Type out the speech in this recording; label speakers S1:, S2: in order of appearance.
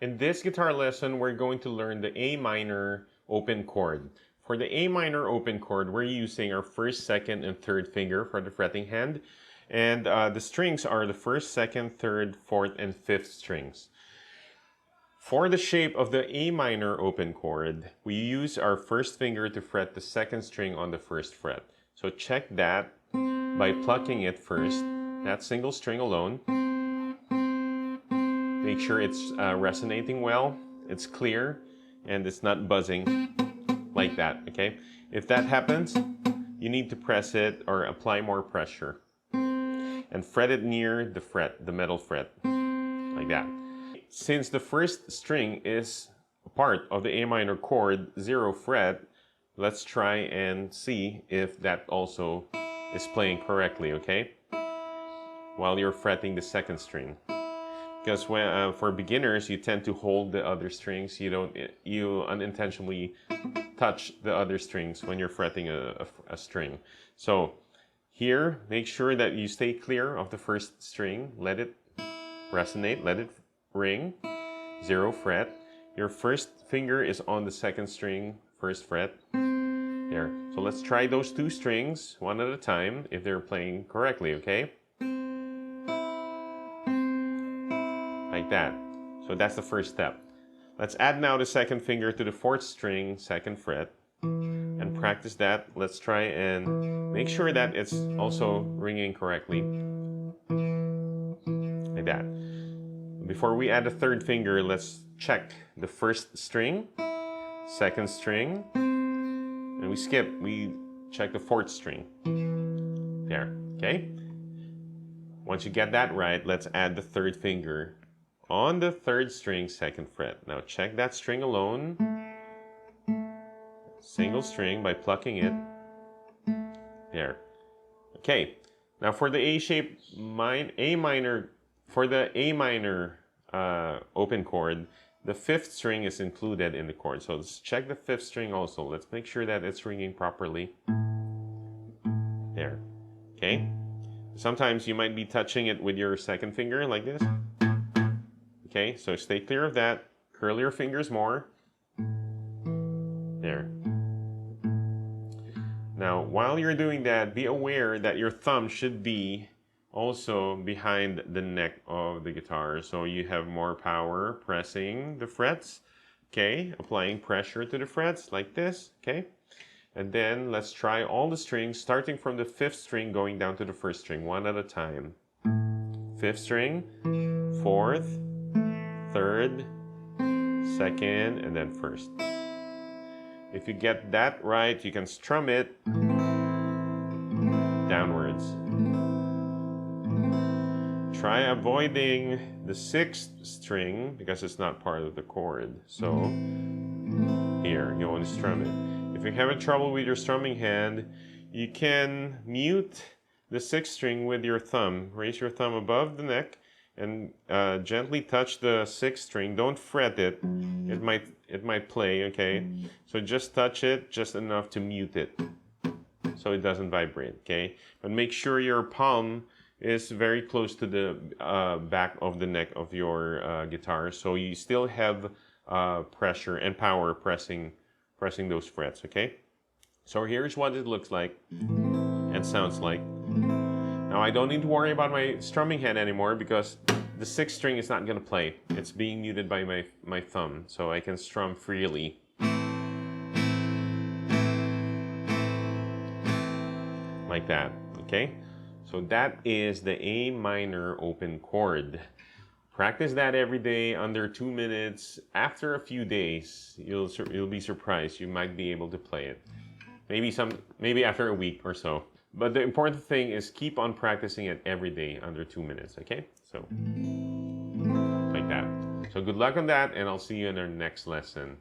S1: In this guitar lesson, we're going to learn the A minor open chord. For the A minor open chord, we're using our first, second, and third finger for the fretting hand. And the strings are the first, second, third, fourth, and fifth strings. For the shape of the A minor open chord, we use our first finger to fret the second string on the first fret. So check that by plucking it first, that single string alone. Make sure it's resonating well, it's clear, and it's not buzzing like that, okay? If that happens, you need to press it or apply more pressure. And fret it near the fret, the metal fret, like that. Since the first string is a part of the A minor chord, 0 fret, let's try and see if that also is playing correctly, okay? While you're fretting the second string. Because when, for beginners, you tend to hold the other strings. You unintentionally touch the other strings when you're fretting a string. So here, make sure that you stay clear of the first string. Let it resonate, let it ring, 0 fret. Your first finger is on the second string, first fret. There. So let's try those two strings one at a time if they're playing correctly, okay? Like that. So that's the first step. Let's add now the second finger to the fourth string, second fret, and practice that. Let's try and make sure that it's also ringing correctly. Like that. Before we add the third finger, let's check the first string, second string, and we check the fourth string. There, okay? Once you get that right, let's add the third finger on the third string, second fret. Now check that string alone. Single string by plucking it. There. Okay. Now for the A minor open chord, the fifth string is included in the chord. So let's check the fifth string also. Let's make sure that it's ringing properly. There. Okay. Sometimes you might be touching it with your second finger like this. Okay, so stay clear of that. Curl your fingers more. There. Now, while you're doing that, be aware that your thumb should be also behind the neck of the guitar. So you have more power pressing the frets. Okay, applying pressure to the frets like this. Okay, and then let's try all the strings, starting from the fifth string, going down to the first string, one at a time. Fifth string, fourth, third, second, and then first. If you get that right, you can strum it downwards. Try avoiding the sixth string because it's not part of the chord. So here, you want to strum it. If you're having trouble with your strumming hand, you can mute the sixth string with your thumb. Raise your thumb above the neck and gently touch the sixth string. Don't fret it. It might play, okay? So just touch it just enough to mute it so it doesn't vibrate, okay? But make sure your palm is very close to the back of the neck of your guitar, so you still have pressure and power pressing those frets, okay? So here's what it looks like and sounds like. Now I don't need to worry about my strumming hand anymore because the sixth string is not going to play. It's being muted by my thumb, so I can strum freely. Like that, okay? So that is the A minor open chord. Practice that every day under 2 minutes. After a few days, you'll be surprised. You might be able to play it. Maybe after a week or so. But the important thing is keep on practicing it every day under 2 minutes, okay? So, like that. So good luck on that, and I'll see you in our next lesson.